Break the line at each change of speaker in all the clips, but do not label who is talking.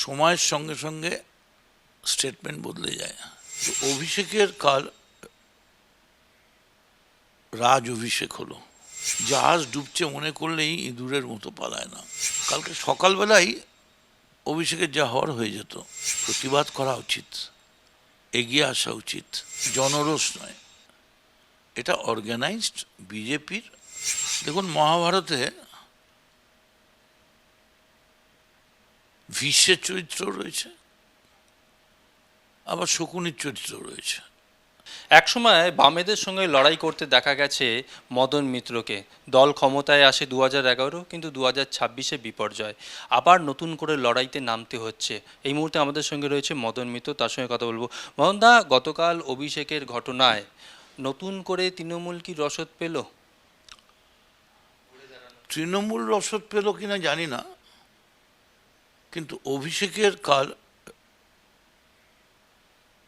সময়ের সঙ্গে সঙ্গে স্টেটমেন্ট বদলে যায়। তো অভিষেকের কাল রাজ অভিষেক হলো। জাহাজ ডুবছে মনে করলেই ইঁদুরের মতো পালায় না। কালকে সকালবেলায় অভিষেকের যা হওয়ার হয়ে যেত। প্রতিবাদ করা উচিত, এগিয়ে আসা উচিত, জনরোষ নয়। এটা অর্গানাইজড বিজেপির। দেখুন, মহাভারতে ভীষ্মের চরিত্র রয়েছে, আবার শকুনির চরিত্র রয়েছে।
একসময় বামেদের সঙ্গে লড়াই করতে দেখা গেছে মদন মিত্রকে। দল ক্ষমতায় আসে 2011, কিন্তু 2026-এ বিপর্যয়। আবার নতুন করে লড়াইতে নামতে হচ্ছে। এই মুহূর্তে আমাদের সঙ্গে রয়েছে মদন মিত্র, তার সঙ্গে কথা বলবো। মদনদা, গতকাল অভিষেকের ঘটনায় নতুন করে তৃণমূল কি রসদ পেল?
তৃণমূল রসদ পেল কিনা জানি না, কিন্তু অভিষেকের কাল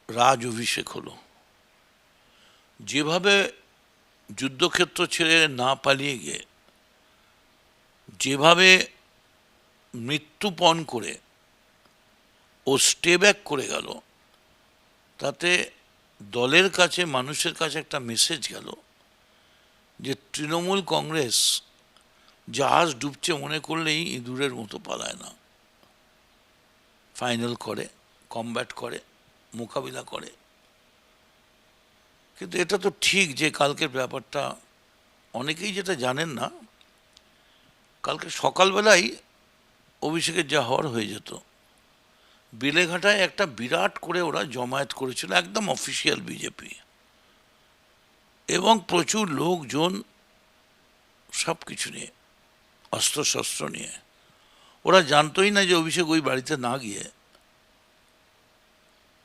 রাজ অভিষেক হলো। যেভাবে যুদ্ধক্ষেত্র ছেড়ে না পালিয়ে গিয়ে, যেভাবে মৃত্যুপণ করে ও স্টে ব্যাক করে গেল, তাতে দলের কাছে, মানুষের কাছে একটা মেসেজ গেল যে তৃণমূল কংগ্রেস জাহাজ ডুবছে মনে করলেই ইঁদুরের মতো পালায় না। ফাইনাল করে, কমব্যাট করে, মোকাবিলা করে। কিন্তু এটা তো ঠিক যে কালকের ব্যাপারটা অনেকেই যেটা জানেন না, কালকে সকালবেলায় অভিষেকের যা হওয়ার হয়ে যেত। বেলেঘাটায় একটা বিরাট করে ওরা জমায়েত করেছিল, একদম অফিসিয়াল বিজেপি, এবং প্রচুর লোকজন, সব কিছু নিয়ে, অস্ত্রশস্ত্র নিয়ে। ওরা জানতোই না যে অভিষেক ওই বাড়িতে না গিয়ে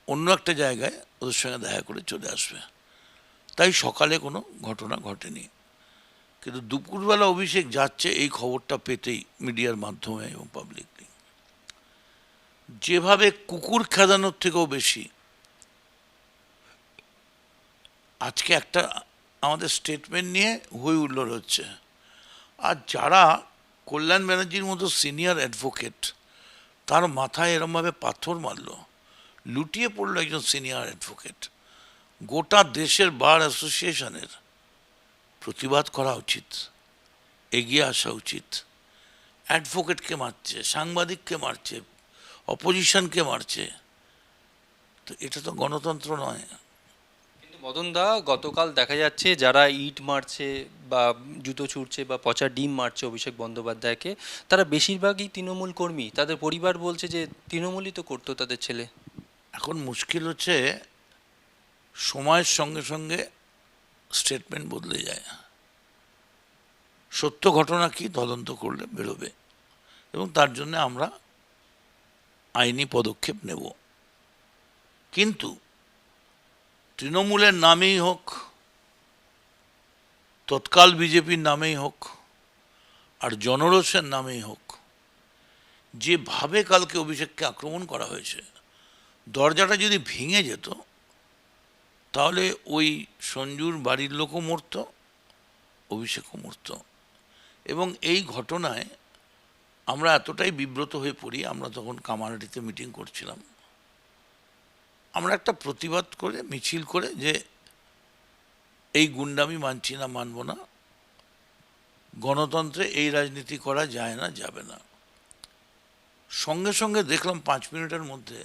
অন্য একটা জায়গায় ওদের সঙ্গে দেখা করে চলে আসবে। তাই সকালে কোনো ঘটনা ঘটেনি। কিন্তু দুপুরবেলা অভিষেক যাচ্ছে এই খবরটা পেতেই মিডিয়ার মাধ্যমে এবং পাবলিকলি যেভাবে কুকুর খেদানোর থেকেও বেশি আজকে একটা আমাদের স্টেটমেন্ট নিয়ে হই হুল্লোড় হচ্ছে। আর যারা কল্যাণ ব্যানার্জির মতো সিনিয়র অ্যাডভোকেট, তার মাথায় এরমভাবে পাথর মারল, লুটিয়ে পড়লো একজন সিনিয়র অ্যাডভোকেট। গোটা দেশের বার অ্যাসোসিয়েশনের প্রতিবাদ করা উচিত, এগিয়ে আসা উচিত। অ্যাডভোকেটকে মারছে, সাংবাদিককে মারছে, অপোজিশনকে মারছে, তো এটা তো গণতন্ত্র নয়।
কিন্তু মদনদা, গতকাল দেখা যাচ্ছে যারা ইট মারছে বা জুতো ছুঁড়ছে বা পচা ডিম মারছে অভিষেক বন্দ্যোপাধ্যায়কে, তারা বেশিরভাগই তৃণমূল কর্মী। তাদের পরিবার বলছে যে তৃণমূলই তো করতো তাদের ছেলে।
এখন মুশকিল হচ্ছে সময়ের সঙ্গে সঙ্গে স্টেটমেন্ট বদলে যায়। সত্য ঘটনা কি তদন্ত করলে বেরোবে, এবং তার জন্য আমরা আইনি পদক্ষেপ নেব। কিন্তু তৃণমূলের নামেই হোক, তৎকাল বিজেপির নামেই হোক, আর জনরোষের নামেই হোক, যেভাবে কালকে অভিষেককে আক্রমণ করা হয়েছে, দরজাটা যদি ভেঙে যেত তাহলে ওই সঞ্জুর বাড়ির লোকও মরত, অভিষেকও মরত। এবং এই ঘটনায় আমরা এতটাই বিব্রত হয়ে পড়ি। আমরা তখন কামারহাটিতে মিটিং করছিলাম, আমরা একটা প্রতিবাদ করে, মিছিল করে, যে এই গুন্ডামি মানছি না, মানব না, গণতন্ত্রে এই রাজনীতি করা যায় না, যাবে না। সঙ্গে সঙ্গে দেখলাম 5 মিনিটের মধ্যে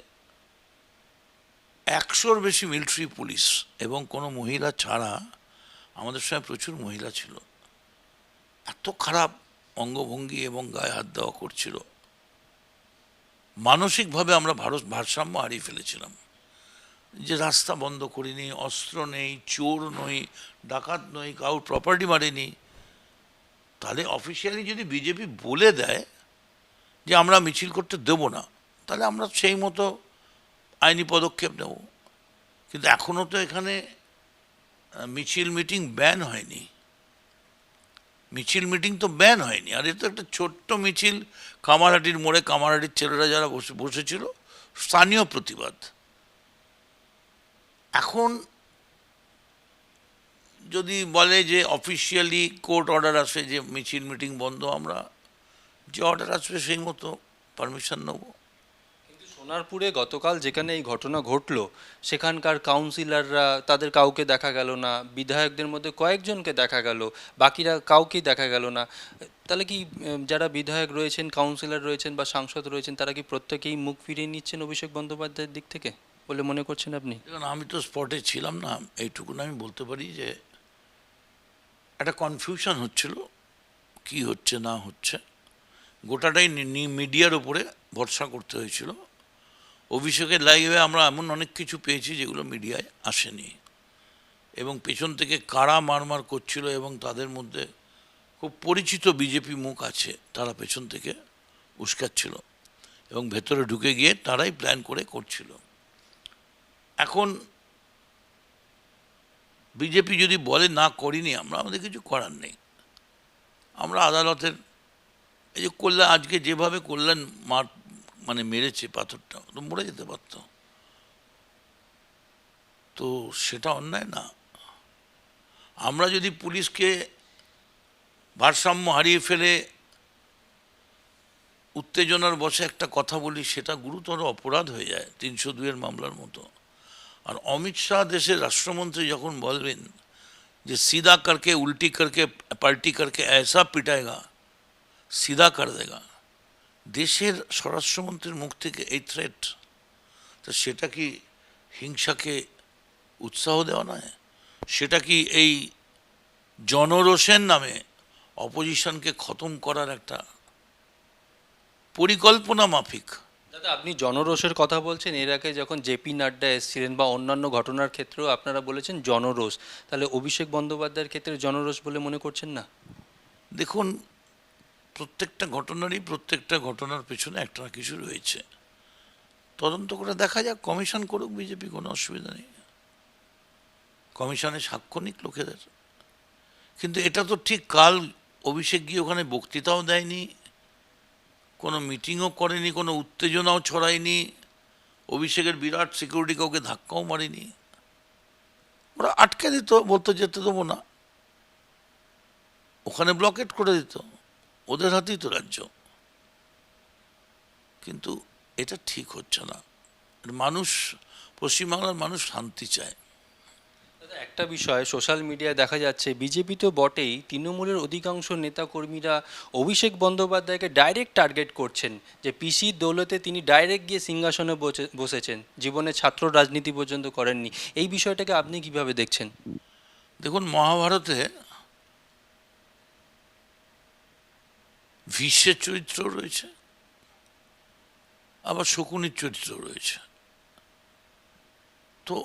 100-র বেশি মিলিটারি পুলিশ এবং কোনো মহিলা ছাড়া, আমাদের সঙ্গে প্রচুর মহিলা ছিল, এত খারাপ অঙ্গভঙ্গি এবং গায়ে হাত দেওয়া করছিল। মানসিকভাবে আমরা ভারসাম্য হারিয়ে ফেলেছিলাম। যে রাস্তা বন্ধ করিনি, অস্ত্র নেই, চোর নই, ডাকাত নই, কাউর প্রপার্টি মারিনি, তাহলে অফিসিয়ালি যদি বিজেপি বলে দেয় যে আমরা মিছিল করতে দেব না, তাহলে আমরা সেই মতো আইনি পদক্ষেপ নেব। কিন্তু এখনও তো এখানে মিছিল মিটিং ব্যান হয়নি, মিছিল মিটিং তো ব্যান হয়নি। আর এ তো একটা ছোট্ট মিছিল, কামারহাটির মোড়ে কামারহাটির ছেলেরা যারা বসেছিল, স্থানীয় প্রতিবাদ। এখন যদি বলে যে অফিসিয়ালি কোর্ট অর্ডার আসে যে মিছিল মিটিং বন্ধ, আমরা যে অর্ডার আসবে সেই মতো পারমিশন নেব।
কিন্তু সোনারপুরে গতকাল যেখানে এই ঘটনা ঘটলো সেখানকার কাউন্সিলররা তাদের কাউকে দেখা গেল না, বিধায়কদের মধ্যে কয়েকজনকে দেখা গেল, বাকিরা কাউকেই দেখা গেল না। তাহলে কি যারা বিধায়ক রয়েছেন, কাউন্সিলর রয়েছেন বা সাংসদ রয়েছেন তারা কি প্রত্যেকেই মুখ ফিরিয়ে নিচ্ছেন অভিষেক বন্দ্যোপাধ্যায়ের দিক থেকে বলে মনে করছেন আপনি?
দেখুন, আমি তো স্পটে ছিলাম না, এইটুকুন আমি বলতে পারি যে একটা কনফিউশন হচ্ছিল কি হচ্ছে না হচ্ছে, গোটাটাই মিডিয়ার উপরে ভরসা করতে হয়েছিল। অভিষেকের লাইভে আমরা এমন অনেক কিছু পেয়েছি যেগুলো মিডিয়ায় আসেনি, এবং পেছন থেকে কারা মারমার করছিল এবং তাদের মধ্যে খুব পরিচিত বিজেপি মুখ আছে, তারা পেছন থেকে উস্কাচ্ছিল এবং ভেতরে ঢুকে গিয়ে তারাই প্ল্যান করে করছিল। এখন বিজেপি যদি বলে না করিনি আমরা, আমাদের কিছু করার নেই। আমরা আদালতের এই যে কল্যাণ, আজকে যেভাবে কল্যাণ মানে মেরেছে পাথরটা, তো মরে যেতে পারত, তো সেটা অন্যায় না। আমরা যদি পুলিশকে ভারসাম্য হারিয়ে ফেলে উত্তেজনার বশে একটা কথা বলি, সেটা গুরুতর অপরাধ হয়ে যায় 302-এর মামলার মতো। আর অমিত শাহ দেশের রাষ্ট্রমন্ত্রী যখন বলবেন যে सीधा करके उल्टी करके पलटी करके ऐसा पिटाएगा, सीधा कर देगा, দেশের স্বরাষ্ট্রমন্ত্রীর মুখ থেকে এই থ্রেট, তো সেটা কি হিংসাকে উৎসাহ দেওয়া নয়? সেটা কি এই জনরোষের নামে অপোজিশনকে খতম করার একটা পরিকল্পনা মাফিক?
দাদা, আপনি জনরোষের কথা বলছেন, এর আগে যখন জেপি নাড্ডা এসেছিলেন বা অন্যান্য ঘটনার ক্ষেত্রেও আপনারা বলেছেন জনরোষ, তাহলে অভিষেক বন্দ্যোপাধ্যায়ের ক্ষেত্রে জনরোষ বলে মনে করছেন না?
দেখুন, প্রত্যেকটা ঘটনার পেছনে একটা না কিছু রয়েছে। তদন্ত করে দেখা যাক, কমিশন করুক বিজেপি, কোনো অসুবিধা নেই, কমিশনে সাক্ষ্য নিক লোকেদের। কিন্তু এটা তো ঠিক, কাল অভিষেক গিয়ে ওখানে বক্তৃতাও দেয়নি, কোনো মিটিংও করেনি, কোনো উত্তেজনাও ছড়ায়নি, অভিষেকের বিরাট সিকিউরিটি কাউকে ধাক্কাও মারেনি। ওরা আটকে দিত, বলতো যেতে দেবো না, ওখানে ব্লকেট করে দিত, ওদের হাতেই তো রাজ্য। কিন্তু এটা ঠিক হচ্ছে না। মানুষ, পশ্চিমবাংলার মানুষ শান্তি চায়।
দাদা, একটা বিষয় সোশ্যাল মিডিয়ায় দেখা যাচ্ছে, বিজেপি তো বটেই, তৃণমূলের অধিকাংশ নেতাকর্মীরা অভিষেক বন্দ্যোপাধ্যায়কে ডাইরেক্ট টার্গেট করছেন যে পিসির দৌলতে তিনি ডাইরেক্ট গিয়ে সিংহাসনে বসেছেন, জীবনে ছাত্র রাজনীতি পর্যন্ত করেননি। এই বিষয়টাকে আপনি কিভাবে দেখছেন?
দেখুন, মহাভারতে ভীষ্মের চরিত্র রয়েছে, আবার শকুনির চরিত্র রয়েছে। তো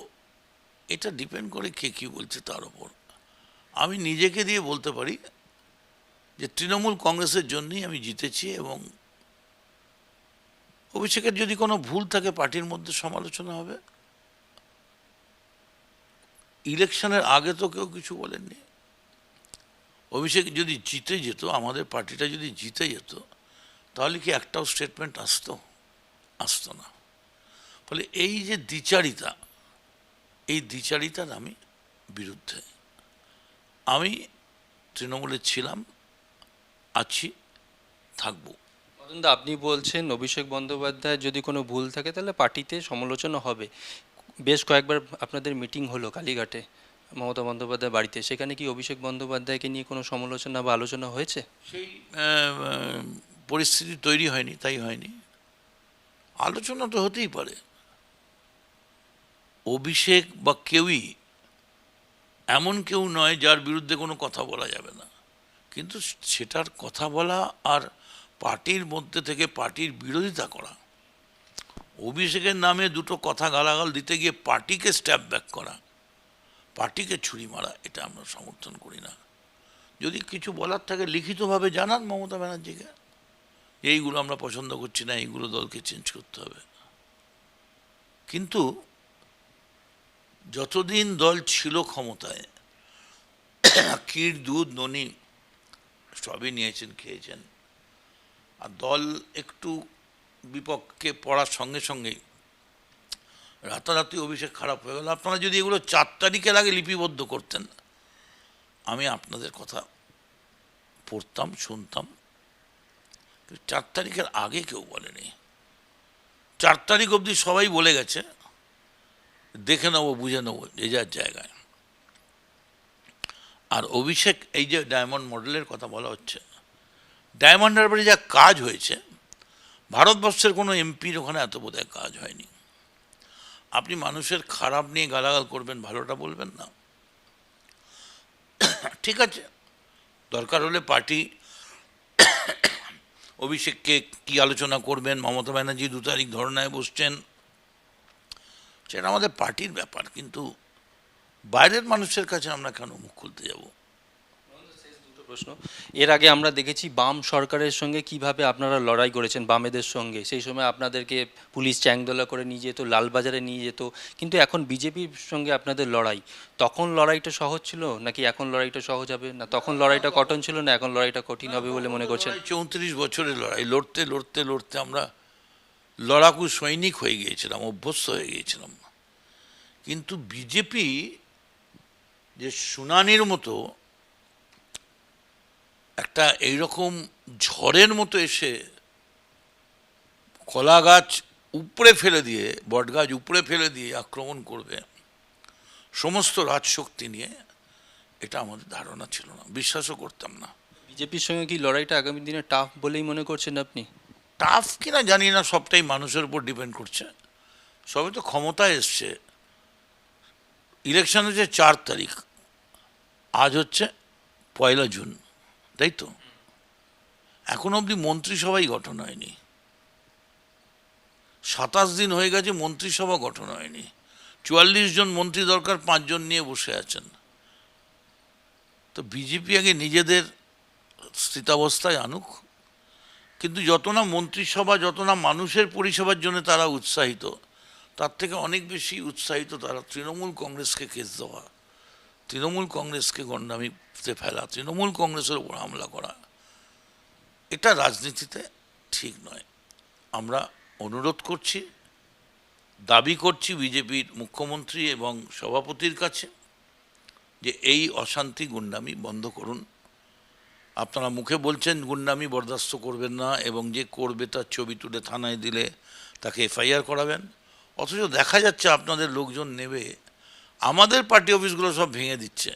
এটা ডিপেন্ড করে কে কী বলছে তার ওপর। আমি নিজেকে দিয়ে বলতে পারি যে তৃণমূল কংগ্রেসের জন্যই আমি জিতেছি, এবং অভিষেকের যদি কোনো ভুল থাকে পার্টির মধ্যে সমালোচনা হবে। ইলেকশনের আগে তো কেউ কিছু বলেননি। অভিষেক যদি জিতে যেত, আমাদের পার্টিটা যদি জিতে যেত, তাহলে কি একটাও স্টেটমেন্ট আসতো না। ফলে এই যে দ্বিচারিতা, এই দ্বিচারিতার আমি বিরুদ্ধে। আমি তৃণমূলে ছিলাম, আছি, থাকবো।
মদনদা, আপনি বলছেন অভিষেক বন্দ্যোপাধ্যায় যদি কোনো ভুল থাকে তাহলে পার্টিতে সমালোচনা হবে। বেশ কয়েকবার আপনাদের মিটিং হলো কালীঘাটে মমতা বন্দ্যোপাধ্যায় বাড়িতে, সেখানে কি অভিষেক বন্দ্যোপাধ্যায়কে নিয়ে কোনো সমালোচনা বা আলোচনা হয়েছে?
সেই পরিস্থিতি তৈরি হয়নি, তাই হয়নি। আলোচনা তো হতেই পারে। অভিষেক বা কেউই এমন কেউ নয় যার বিরুদ্ধে কোনো কথা বলা যাবে না, কিন্তু সেটার কথা বলা আর পার্টির মধ্যে থেকে পার্টির বিরোধিতা করা, অভিষেকের নামে দুটো কথা গালাগাল দিতে গিয়ে পার্টিকে স্ট্যাপ ব্যাক করা, পার্টিকে ছুরি মারা, এটা আমরা সমর্থন করি না। যদি কিছু বলার থাকে লিখিতভাবে জানান মমতা ব্যানার্জিকে, এইগুলো আমরা পছন্দ করছি না, এইগুলো দলকে চেঞ্জ করতে হবে। কিন্তু যতদিন দল ছিল ক্ষমতায়, ক্ষীর দুধ ননি সবই নিয়েছেন, খেয়েছেন। আর দল একটু বিপক্ষে পড়ার সঙ্গে সঙ্গেই রাতারাতি অভিষেক খারাপ হয়ে গেল। আপনারা যদি এগুলো 4 তারিখের আগে লিপিবদ্ধ করতেন, আমি আপনাদের কথা পড়তাম, শুনতাম। 4 তারিখের আগে কেউ বলেনি। 4 তারিখ অবধি সবাই বলে গেছে, দেখে নেবো বুঝে নেবো যে যার জায়গায়। আর অভিষেক, এই যে ডায়মন্ড মডেলের কথা বলা হচ্ছে, ডায়মন্ড হারবারে যা কাজ হয়েছে, ভারতবর্ষের কোনো এমপির ওখানে এত বোধহয় কাজ হয়নি। আপনি মানুষের খারাপ নিয়ে গালাগাল করবেন, ভালোটা বলবেন না। ঠিক আছে, দরকার হলে পার্টি অভিষেককে কি আলোচনা করবেন, মমতা ব্যানার্জি 2 তারিখ ধর্নায় বসছেন, সেটা আমাদের পার্টির ব্যাপার। কিন্তু বাইরের মানুষের কাছে আমরা কেন মুখ খুলতে যাব?
প্রশ্ন, এর আগে আমরা দেখেছি বাম সরকারের সঙ্গে কিভাবে আপনারা লড়াই করেছেন, বামেদের সঙ্গে। সেই সময় আপনাদেরকে পুলিশ চ্যাংদোলা করে নিয়ে যেত, লালবাজারে নিয়ে যেত, কিন্তু এখন বিজেপির সঙ্গে আপনাদের লড়াই, তখন লড়াইটা সহজ ছিল নাকি এখন লড়াইটা সহজ হবে? না তখন লড়াইটা কঠিন ছিল না এখন লড়াইটা কঠিন হবে বলে মনে করছেন?
34 বছরের লড়াই, লড়তে লড়তে লড়তে আমরা লড়াকু সৈনিক হয়ে গিয়েছিলাম, অভ্যস্ত হয়ে গিয়েছিলাম। কিন্তু বিজেপি যে শুনানির মতো একটা এইরকম ঝড়ের মতো এসে কলা গাছ উপড়ে ফেলে দিয়ে, বট গাছ উপড়ে ফেলে দিয়ে আক্রমণ করবে সমস্ত রাজশক্তি নিয়ে, এটা আমাদের ধারণা ছিল না, বিশ্বাসও করতাম না।
বিজেপির সঙ্গে কি লড়াইটা আগামী দিনে টাফ বলেই মনে করছেন আপনি?
টাফ কিনা জানি না, সবটাই মানুষের উপর ডিপেন্ড করছে। সবে তো ক্ষমতায় এসছে, ইলেকশন হচ্ছে 4 তারিখ, আজ হচ্ছে 1 জুন, তাই তো? এখন অবধি মন্ত্রিসভাই গঠন হয়নি, 27 দিন হয়ে গেছে মন্ত্রিসভা গঠন হয়নি। 44 জন মন্ত্রী দরকার, 5 জন নিয়ে বসে আছেন। তো বিজেপি আগে নিজেদের স্থিতাবস্থায় আনুক। কিন্তু যত না মন্ত্রিসভা, যত না মানুষের পরিষেবার জন্য তারা উৎসাহিত, তার থেকে অনেক বেশি উৎসাহিত তারা তৃণমূল কংগ্রেসকে কেস দেওয়া, তৃণমূল কংগ্রেসকে গণ্ডামিতে ফেলা, তৃণমূল কংগ্রেসের উপর হামলা করা। এটা রাজনীতিতে ঠিক নয়। আমরা অনুরোধ করছি, দাবি করছি বিজেপির মুখ্যমন্ত্রী এবং সভাপতির কাছে যে এই অশান্তি গুন্ডামি বন্ধ করুন। আপনারা মুখে বলছেন গুন্ডামি বরদাস্ত করবেন না, এবং যে করবে তার ছবি তুলে থানায় দিলে তাকে এফআইআর করাবেন, অথচ দেখা যাচ্ছে আপনাদের লোকজন নেবে আমাদের পার্টি অফিসগুলো সব ভেঙে দিচ্ছে।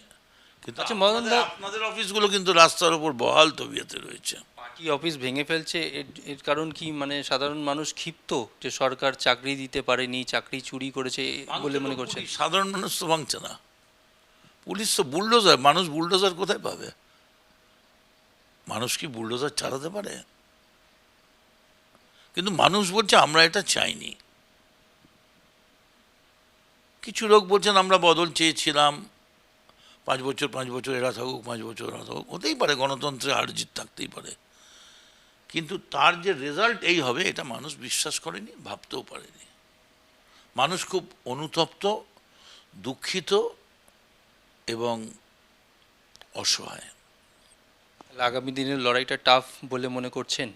কিন্তু
আচ্ছা, মদন দা,
আপনাদের অফিসগুলো কিন্তু রাস্তার ওপর বহাল তবিয়তে রয়েছে।
পার্টি অফিস ভেঙে ফেলছে, এর কারণ কি? মানে সাধারণ মানুষ ক্ষিপ্ত যে সরকার চাকরি দিতে পারেনি, চাকরি চুরি করেছে বলে মনে করছেন?
সাধারণ মানুষ তো ভাঙছে না, পুলিশ তো বুলডোজার। মানুষ বুলডোজার কোথায় পাবে? মানুষ কি বুলডোজার চালাতে পারে? কিন্তু মানুষ বলছে আমরা এটা চাইনি। কিছু লোক বলছেন আমরা বদল চেয়েছিলাম, 5 বছর 5 বছর এরা থাকুক, 5 বছর এরা থাকুক, হতেই পারে, গণতন্ত্রে হার জিত থাকতেই পারে। কিন্তু তার যে রেজাল্ট এই হবে এটা মানুষ বিশ্বাস করেনি, ভাবতেও পারেনি। মানুষ খুব অনুতপ্ত, দুঃখিত এবং অসহায়।
আগামী দিনের লড়াইটা টাফ বলে মনে করছেন?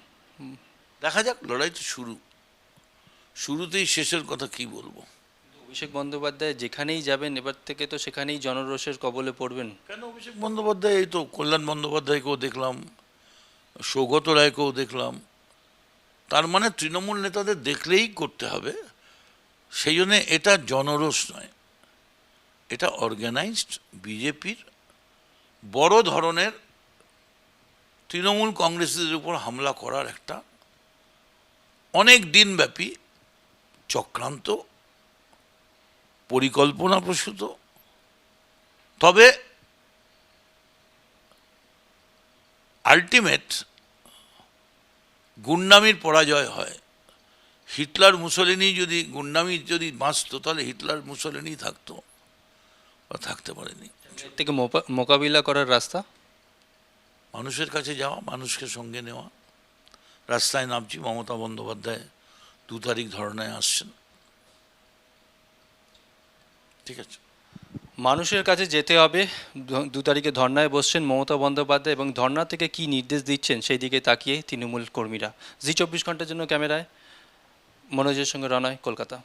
দেখা যাক, লড়াই তো শুরুতেই শেষের কথা কি বলবো।
অভিষেক বন্দ্যোপাধ্যায় যেখানেই যাবেন এবার থেকে তো সেখানেই জনরোষের কবলে পড়বেন।
কেন অভিষেক বন্দ্যোপাধ্যায়? এই তো কল্যাণ বন্দ্যোপাধ্যায়কেও দেখলাম, সৌগত রায়কেও দেখলাম। তার মানে তৃণমূল নেতাদের দেখলেই করতে হবে, সেই জন্যে এটা জনরোষ নয়, এটা অর্গানাইজড বিজেপির বড় ধরনের তৃণমূল কংগ্রেসের উপর হামলা করার একটা অনেক দিনব্যাপী চক্রান্ত, পরিকল্পনা প্রসূত। তবে আলটিমেট গুন্ডামির পরাজয় হয়। হিটলার মুসলিনি যদি গুন্ডামি যদি বাঁচত, তাহলে হিটলার মুসলিনি থাকতো, বা থাকতে পারেনি।
এর থেকে মোকাবিলা করার রাস্তা
মানুষের কাছে যাওয়া, মানুষকে সঙ্গে নেওয়া। রাস্তায় নামছি, মমতা বন্দ্যোপাধ্যায় 2 তারিখ ধর্নায় আসছেন, ঠিক আছে?
মানুষের কাছে যেতে হবে। 2 তারিখে ধর্নায় বসছেন মমতা বন্দ্যোপাধ্যায়, এবং ধর্না থেকে কি নির্দেশ দিচ্ছেন সেই দিকে তাকিয়ে তৃণমূল কর্মীরা। জি 24 ঘন্টার জন্য ক্যামেরায় মনোজের সঙ্গে রনয়, কলকাতা।